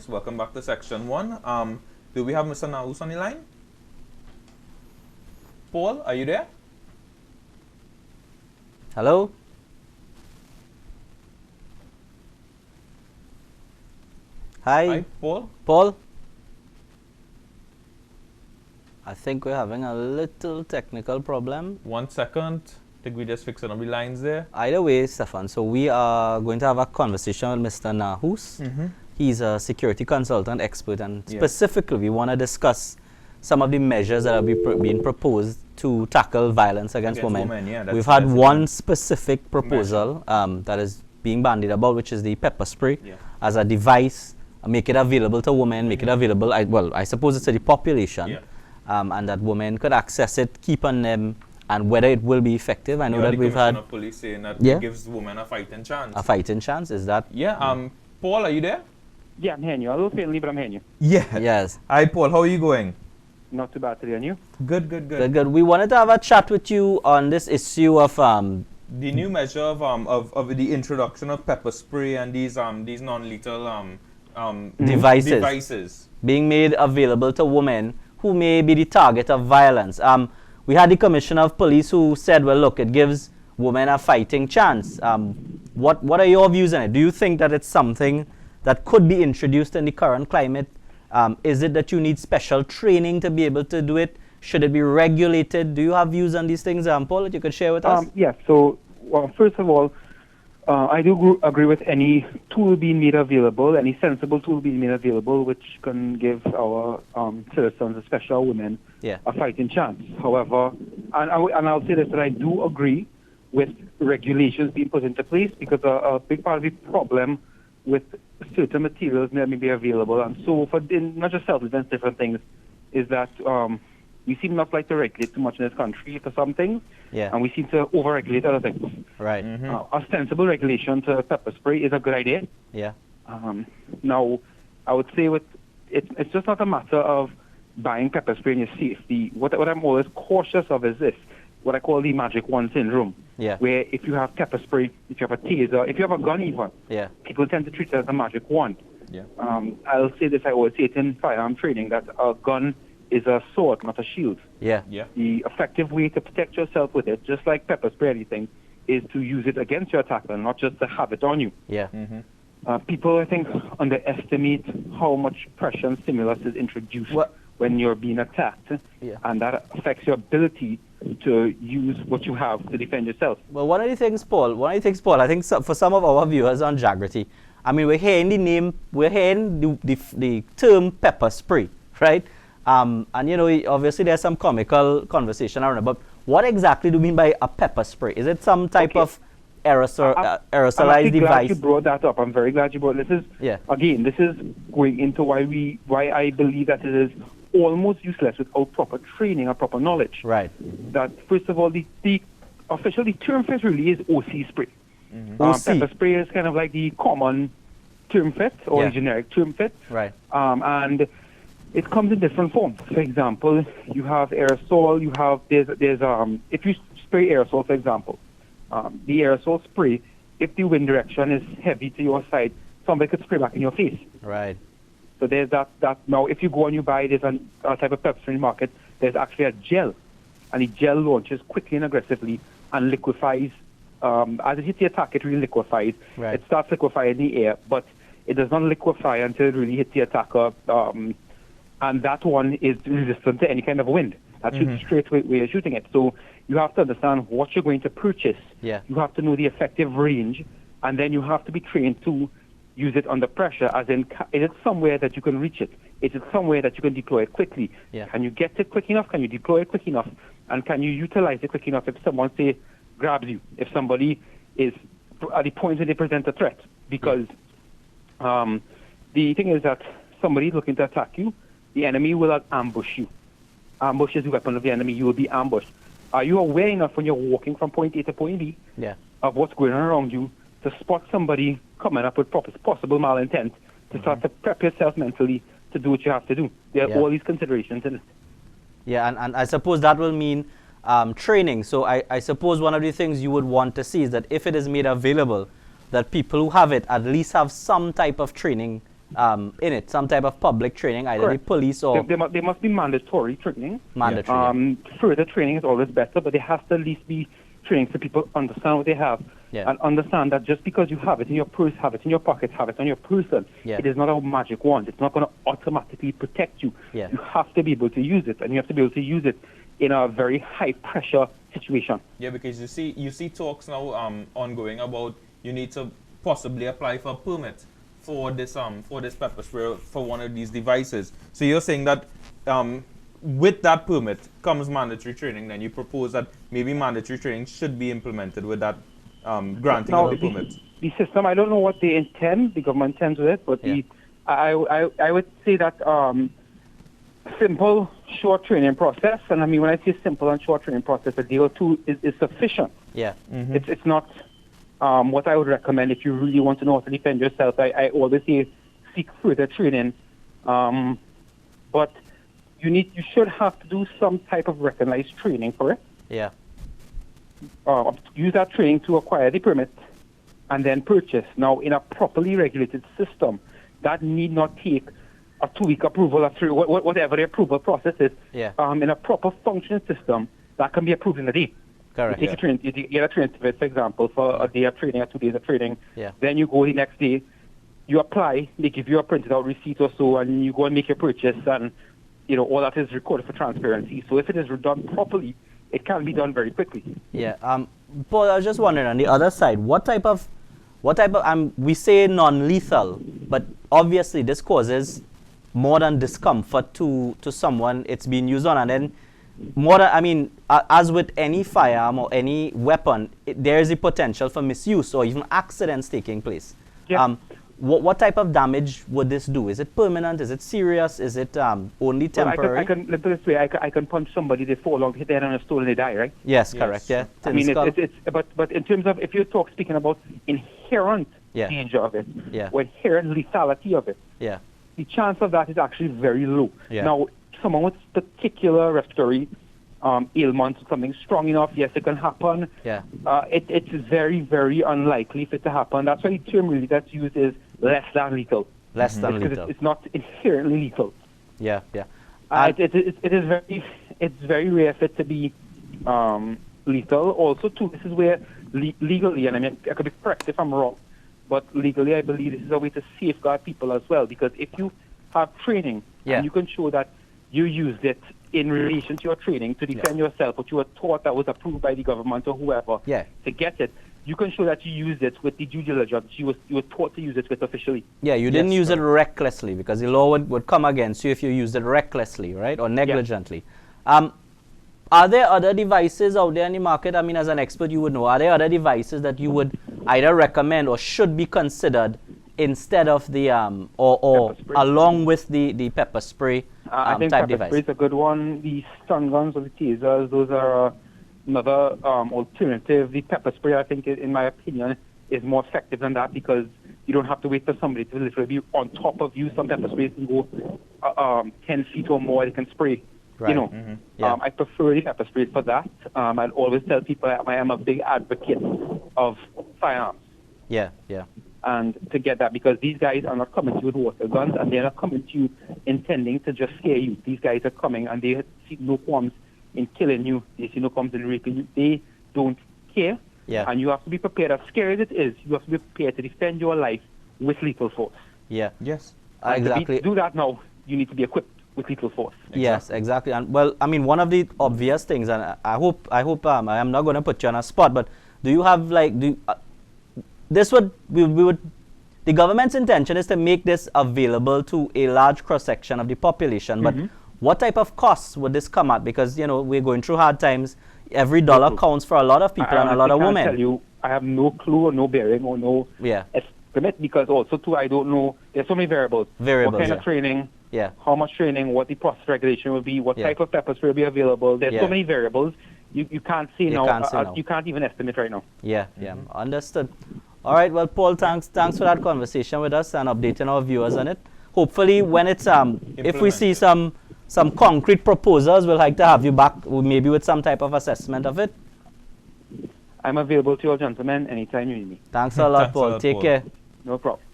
Yes, welcome back to Section 1. Do we have Mr. Nahous on the line? Paul, are you there? Hello? Hi, Paul. Paul? I think we're having a little technical problem. 1 second. I think we just fixed one of the lines there. Either way, Stefan, so we are going to have a conversation with Mr. Nahous. He's a security consultant expert, and specifically we want to discuss some of the measures that are being proposed to tackle violence against women. We've had one specific proposal that is being bandied about, which is the pepper spray as a device, make it available to women, make it available, I suppose it's to the population, and that women could access it, keep on them, and whether it will be effective. I know that we've had of police saying that it gives women a fighting chance. A fighting chance, is that? Yeah. Paul, are you there? Yeah, I'm hearing you. A little faintly, but I'm hearing you. Yeah. Yes. Hi, Paul. How are you going? Not too bad today, and you? Good. Good. We wanted to have a chat with you on this issue of the new measure of the introduction of pepper spray and these non-lethal devices being made available to women who may be the target of violence. We had the Commissioner of Police who said, well, look, it gives women a fighting chance. What are your views on it? Do you think that it's something that could be introduced in the current climate? Is it that you need special training to be able to do it? Should it be regulated? Do you have views on these things, Paul, that you could share with us? Yes. So, first of all, I do agree with any tool being made available, any sensible tool being made available, which can give our citizens, especially our women, a fighting chance. However, and I'll say this, that I do agree with regulations being put into place, because a big part of the problem with certain materials that may be available, and so for not just self-defense, different things, is that we seem not like to regulate too much in this country for some things, and we seem to over-regulate other things. Right. A sensible regulation to pepper spray is a good idea. Yeah. Now, I would say it's just not a matter of buying pepper spray in your safety. What I'm always cautious of is this, what I call the magic wand syndrome. Yeah. Where if you have pepper spray, if you have a taser, if you have a gun even, people tend to treat it as a magic wand. Yeah. I'll say this, I always say it in firearm training, that a gun is a sword, not a shield. Yeah. The effective way to protect yourself with it, just like pepper spray or anything, is to use it against your attacker, not just to have it on you. Yeah. People, I think, underestimate how much pressure and stimulus is introduced when you're being attacked, and that affects your ability to use what you have to defend yourself. Well, one of the things, Paul, I think for some of our viewers on Jagrity, I mean, we're hearing the term pepper spray, right? And, you know, obviously there's some comical conversation around it, but what exactly do you mean by a pepper spray? Is it some type of aerosolized I'm device? glad you brought that up. I'm very glad you brought this. Again, this is going into why I believe that it is almost useless without proper training or proper knowledge. Right. That, first of all, the term for it really is OC spray. OC. Pepper spray is kind of like the common term fit or the generic term fit. Right. And it comes in different forms. For example, you have aerosol, if you spray aerosol, for example, the aerosol spray, if the wind direction is heavy to your side, somebody could spray back in your face. Right. So there's that. Now, if you go and you buy this on a type of pepper spray in the market, there's actually a gel, and the gel launches quickly and aggressively and liquefies. As it hits the attack, it really liquefies. Right. It starts liquefying in the air, but it does not liquefy until it really hits the attacker. And that one is resistant to any kind of wind. That shoots straight where you're shooting it. So you have to understand what you're going to purchase. Yeah. You have to know the effective range, and then you have to be trained to use it under pressure, as in, is it somewhere that you can reach it? Is it somewhere that you can deploy it quickly? Yeah. Can you get it quick enough? Can you deploy it quick enough? And can you utilize it quick enough if someone, say, grabs you? If somebody is at the point where they present a threat? Because the thing is that somebody is looking to attack you, the enemy will ambush you. Ambush is the weapon of the enemy. You will be ambushed. Are you aware enough when you're walking from point A to point B of what's going on around you to spot somebody coming up with possible malintent, to start to prep yourself mentally to do what you have to do? There are all these considerations in it. Yeah, and I suppose that will mean training. So I suppose one of the things you would want to see is that if it is made available, that people who have it at least have some type of training in it, some type of public training, either the police or... They must be mandatory training. Mandatory. Further training is always better, but there has to at least be training so people understand what they have and understand that just because you have it in your purse, have it in your pocket, have it on your person, it is not a magic wand. It's not going to automatically protect you. Yeah. You have to be able to use it, and you have to be able to use it in a very high-pressure situation. Yeah, because you see talks now ongoing about you need to possibly apply for a permit for this pepper spray for one of these devices. So you're saying that with that permit comes mandatory training. Then you propose that maybe mandatory training should be implemented with that granting of the permit. The system, I don't know what they intend. The government intends with it, but I would say that simple, short training process, and I mean when I say simple and short training process, a day or two is sufficient. Yeah. Mm-hmm. It's not what I would recommend if you really want to know how to defend yourself. I always say seek further training, but you should have to do some type of recognized training for it. Yeah. Use that training to acquire the permit and then purchase. Now, in a properly regulated system, that need not take a 2-week approval or whatever the approval process is. Yeah. In a proper functioning system, that can be approved in a day. Correct. You get a training certificate, for example, for a day of training or 2 days of training. Yeah. Then you go the next day, you apply, they give you a printed out receipt or so, and you go and make your purchase, and all that is recorded for transparency. So if it is done properly, it can be done very quickly. Yeah. Paul, I was just wondering, on the other side, what type of we say non-lethal, but obviously this causes more than discomfort to someone it's being used on, and then more than, as with any firearm or any weapon, there is a potential for misuse or even accidents taking place. Yeah. What type of damage would this do? Is it permanent? Is it serious? Is it only temporary? I can let's put it this way. I can punch somebody, they fall off, hit their head on a stool, and they die, right? Yes, correct. Yeah. I mean, but in terms of if you're speaking about inherent danger of it, or inherent lethality of it, the chance of that is actually very low. Yeah. Now, someone with particular respiratory ailments, something strong enough, yes, it can happen. Yeah. It's very, very unlikely for it to happen. That's why the term really that's used is less than lethal. Less than lethal. It's not inherently lethal. Yeah, yeah. It's very rare for it to be lethal. Also, too, this is where legally, and I mean, I could be correct if I'm wrong, but legally, I believe this is a way to safeguard people as well. Because if you have training and you can show that you used it in relation to your training to defend yourself, but you were taught that was approved by the government or whoever to get it, you can show that you used it with the due diligence you were taught to use it with officially. Yeah, you didn't use it recklessly, because the law would come against you if you used it recklessly, right, or negligently. Are there other devices out there in the market? I mean, as an expert, you would know. Are there other devices that you would either recommend or should be considered instead of the or along with the pepper spray I think type pepper device? spray is a good one. The stun guns or the tasers, those are another alternative. The pepper spray, I think, in my opinion, is more effective than that because you don't have to wait for somebody to literally be on top of you. Some pepper sprays can go 10 feet or more. They can spray. Right. I prefer the pepper sprays for that. I'd always tell people I am a big advocate of firearms. Yeah, yeah. And to get that, because these guys are not coming to you with water guns, and they're not coming to you intending to just scare you. These guys are coming, and they see no qualms in killing you. They see no qualms in raping you. They don't care. Yeah. And you have to be prepared. As scary as it is, you have to be prepared to defend your life with lethal force. Yeah. Yes. Exactly. To do that now, you need to be equipped with lethal force. Yes, exactly. And well, I mean, one of the obvious things, and I hope I'm not going to put you on a spot, but do you have the government's intention is to make this available to a large cross-section of the population, but what type of costs would this come at? Because, we're going through hard times. Every dollar counts for a lot of people and a lot of women. I can't tell you, I have no clue or no bearing or no estimate, because also, too, I don't know. There's so many variables. What kind of training, how much training, what the process regulation will be, what type of pepper spray will be available. There's so many variables. You can't say now. You can't even estimate right now. Yeah, understood. All right, well, Paul, thanks for that conversation with us and updating our viewers on it. Hopefully, when it's if we see some concrete proposals, we'll like to have you back, maybe with some type of assessment of it. I'm available to you all, gentlemen, anytime you need me. Thanks a lot, Paul. Take care. No problem.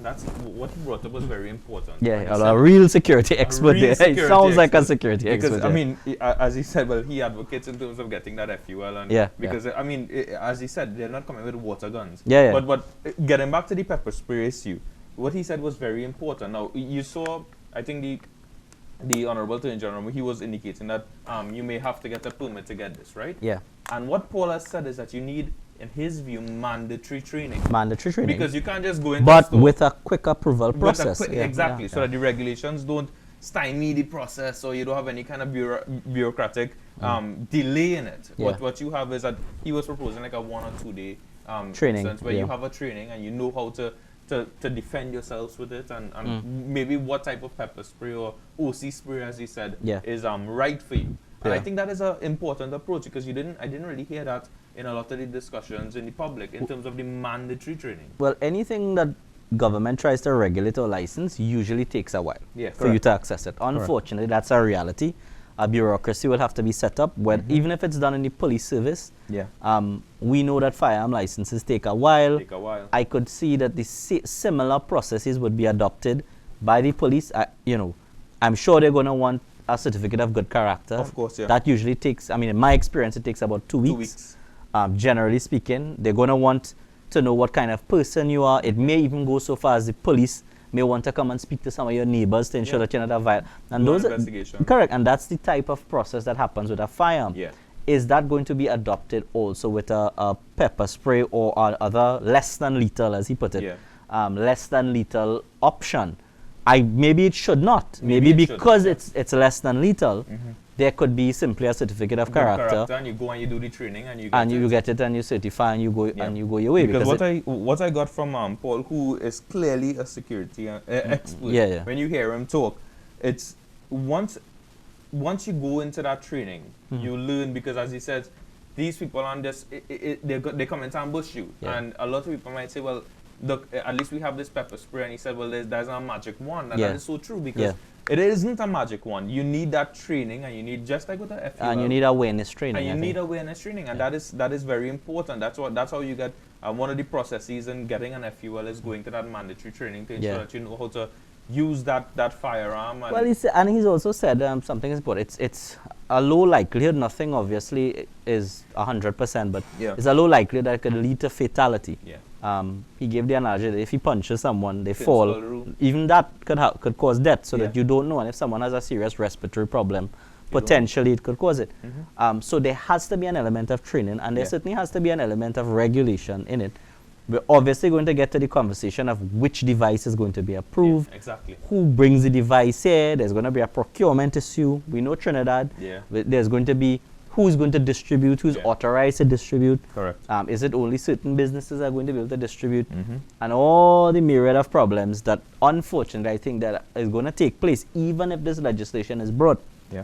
that's what he brought up was very important. Yeah, Like a real security expert real there. It security sounds like a expert. security Because expert. I yeah. mean, as he said, well, he advocates in terms of getting that FUL, and Yeah, because I mean, as he said, they're not coming with water guns. Yeah, yeah. But getting back to the pepper spray issue, what he said was very important. Now you saw, I think the Honorable Attorney General, he was indicating that you may have to get a permit to get this, right? Yeah. And what Paul has said is that you need, in his view, mandatory training. Mandatory training. Because you can't just go into but the store with a quick approval with a process. quick- exactly, so that the regulations don't stymie the process, or you don't have any kind of bureaucratic delay in it. Yeah. What you have is that he was proposing like a 1 or 2 day Training, instance where yeah. you have a training and you know how to defend yourselves with it, and maybe what type of pepper spray or OC spray, as he said, Yeah. is right for you. And I Yeah. think that is an important approach, because I didn't really hear that in a lot of the discussions in the public in terms of the mandatory training. Well, anything that government tries to regulate or license usually takes a while Yeah, for you to access it. Unfortunately, that's a reality. A bureaucracy will have to be set up, even if it's done in the police service. Yeah. We know that firearm licenses take a while. Take a while. I could see that the similar processes would be adopted by the police. I'm sure they're going to want a certificate of good character. Of course, yeah. That usually takes, in my experience, it takes about 2 weeks. 2 weeks. Generally speaking, they're going to want to know what kind of person you are. It may even go so far as the police may want to come and speak to some of your neighbors to ensure that you're not a violent. And Do an those investigation. correct, and that's the type of process that happens with a firearm. Yeah. Is that going to be adopted also with a pepper spray or other less than lethal, as he put it, Yeah. less than lethal option? Maybe it should not. Maybe Maybe it should, because yeah. it's less than lethal, there could be simply a certificate of Good character, and you go and you do the training and you get and it. you get it and you certify and you go Yeah. and you go your way. Because it- what I got from Paul, who is clearly a security expert, Yeah, yeah. when you hear him talk, it's once you go into that training, you learn, because as he says, these people on this, they come and ambush you, Yeah. and a lot of people might say, well, look, at least we have this pepper spray, and he said, well, there's a magic wand, and Yeah. that is so true, because Yeah. it isn't a magic wand. You need that training, and you need, just like with the FUL, and you need awareness training. and you I need think. awareness training, and that is very important. That's how you get one of the processes in getting an FUL is going to that mandatory training to ensure Yeah. that you know how to use that firearm. And Well, he's also said something is important. It's a low likelihood. Nothing obviously is 100%, but Yeah. it's a low likelihood that it could lead to fatality. yeah, He gave the analogy that if he punches someone, they Pin's fall. fall rule. Even that could cause death, so that Yeah. you don't know. And if someone has a serious respiratory problem, potentially it could cause it. So there has to be an element of training, and there Yeah. certainly has to be an element of regulation in it. We're obviously going to get to the conversation of which device is going to be approved, yeah, exactly. who brings the device here. There's going to be a procurement issue. We know Trinidad. Yeah. There's going to be who's going to distribute, who's Yeah. authorized to distribute. Correct. Is it only certain businesses are going to be able to distribute? And all the myriad of problems that, unfortunately, I think that is going to take place, even if this legislation is brought, Yeah.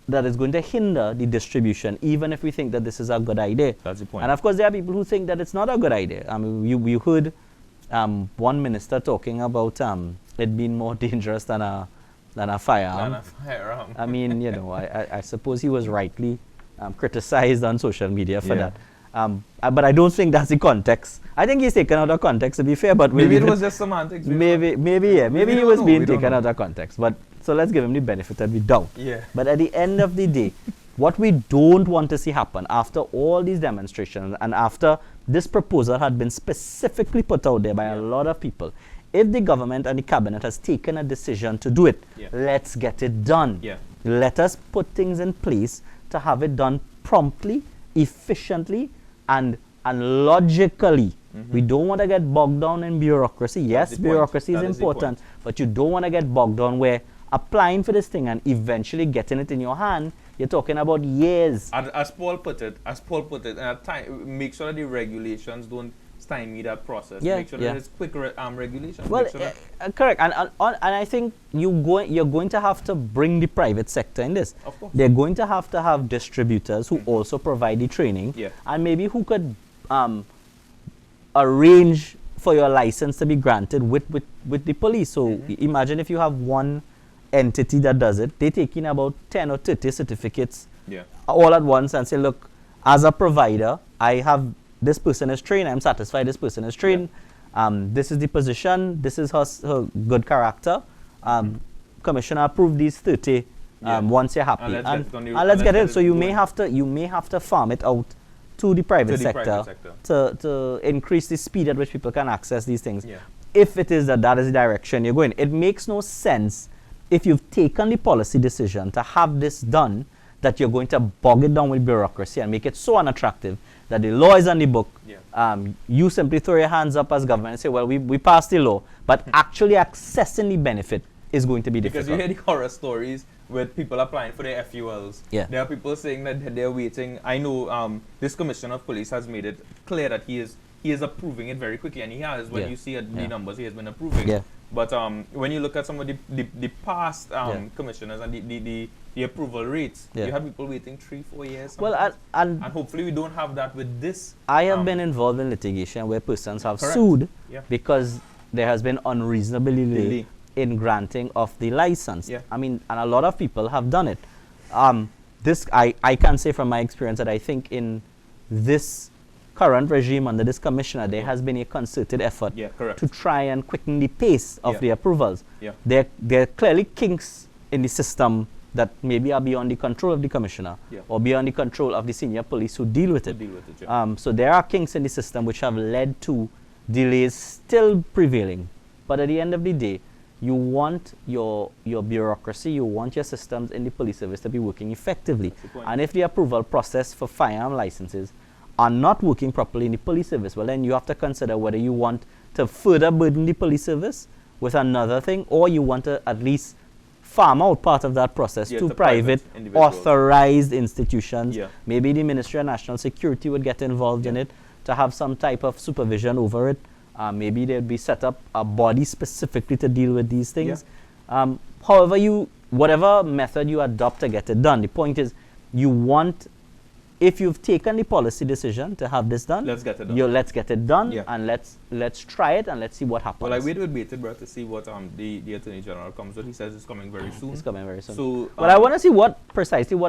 that is going to hinder the distribution, even if we think that this is a good idea. That's the point. And of course, there are people who think that it's not a good idea. We heard one minister talking about it being more dangerous than a firearm. And a firearm. I mean, I suppose he was rightly criticized on social media for Yeah. that. But I don't think that's the context. I think he's taken out of context, to be fair. But Maybe it was just semantics. we don't know. Maybe he don't was know, being we don't taken know. out of context. But so let's give him the benefit of the doubt. Yeah. But at the end of the day, what we don't want to see happen after all these demonstrations and after this proposal had been specifically put out there by a lot of people, if the government and the cabinet has taken a decision to do it, Yeah. let's get it done. Yeah. Let us put things in place to have it done promptly, efficiently, and logically. We don't want to get bogged down in bureaucracy. Yes, the point. bureaucracy is That is the important, but you don't want to get bogged down where applying for this thing and eventually getting it in your hand, you're talking about years. As Paul put it, and at time, make sure that the regulations don't stymie that process. Yeah, Make sure yeah. that it's quick regulations. Well, Make sure that, correct, and I think you're going to have to bring the private sector in this. Of course. They're going to have distributors who also provide the training, Yeah. and maybe who could arrange for your license to be granted with the police. So imagine if you have one entity that does it, they take in about 10 or 30 certificates yeah. all at once and say, look, as a provider, I have this person is trained, I'm satisfied this person is trained, This is the position. This is her good character. Commissioner approved these 30. Once you're happy, and let's get it. So you may have to farm it out to the private sector to increase the speed at which people can access these things. Yeah. If it is that is the direction you're going, it makes no sense if you've taken the policy decision to have this done that you're going to bog it down with bureaucracy and make it so unattractive that the law is on the book. Yeah. You simply throw your hands up as government and say, well, we passed the law, but actually accessing the benefit is going to be difficult. Because you hear the horror stories with people applying for their FULs. Yeah. There are people saying that they're waiting. I know this commissioner of police has made it clear that he is approving it very quickly, and he has. When you see the numbers, he has been approving. Yeah. But when you look at some of the past commissioners and the approval rates, you have people waiting 3-4 years. Well, and hopefully we don't have that with this. I have been involved in litigation where persons have sued because there has been unreasonable delay in granting of the license. Yeah. I mean, and a lot of people have done it. This I can say from my experience that I think in this current regime under this commissioner, there has been a concerted effort to try and quicken the pace of the approvals. Yeah. There are clearly kinks in the system that maybe are beyond the control of the commissioner or beyond the control of the senior police who deal with it. So there are kinks in the system which have led to delays still prevailing. But at the end of the day, you want your bureaucracy, you want your systems in the police service to be working effectively. And if the approval process for firearm licenses are not working properly in the police service, well then you have to consider whether you want to further burden the police service with another thing, or you want to at least farm out part of that process to private authorized institutions. Yeah. Maybe the Ministry of National Security would get involved in it to have some type of supervision over it. Maybe there'd be set up a body specifically to deal with these things. Yeah. However, whatever method you adopt to get it done, the point is you want, if you've taken the policy decision to have this done, let's get it done. Let's get it done, and let's try it and let's see what happens. Well, I wait with bated breath to see what the Attorney General comes with. He says it's coming very soon. It's coming very soon. So, but I want to see what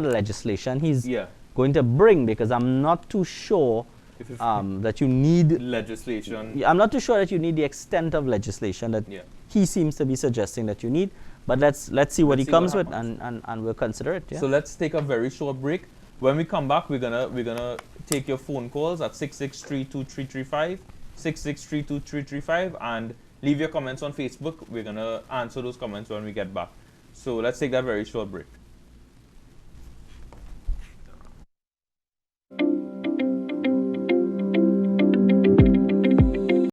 legislation he's going to bring, because I'm not too sure that you need legislation. I'm not too sure that you need the extent of legislation that he seems to be suggesting that you need. But let's see what he comes with, and we'll consider it. Yeah. So let's take a very short break. When we come back, we're gonna take your phone calls at 66323335, 66323335, and leave your comments on Facebook. We're gonna answer those comments when we get back. So let's take that very short break.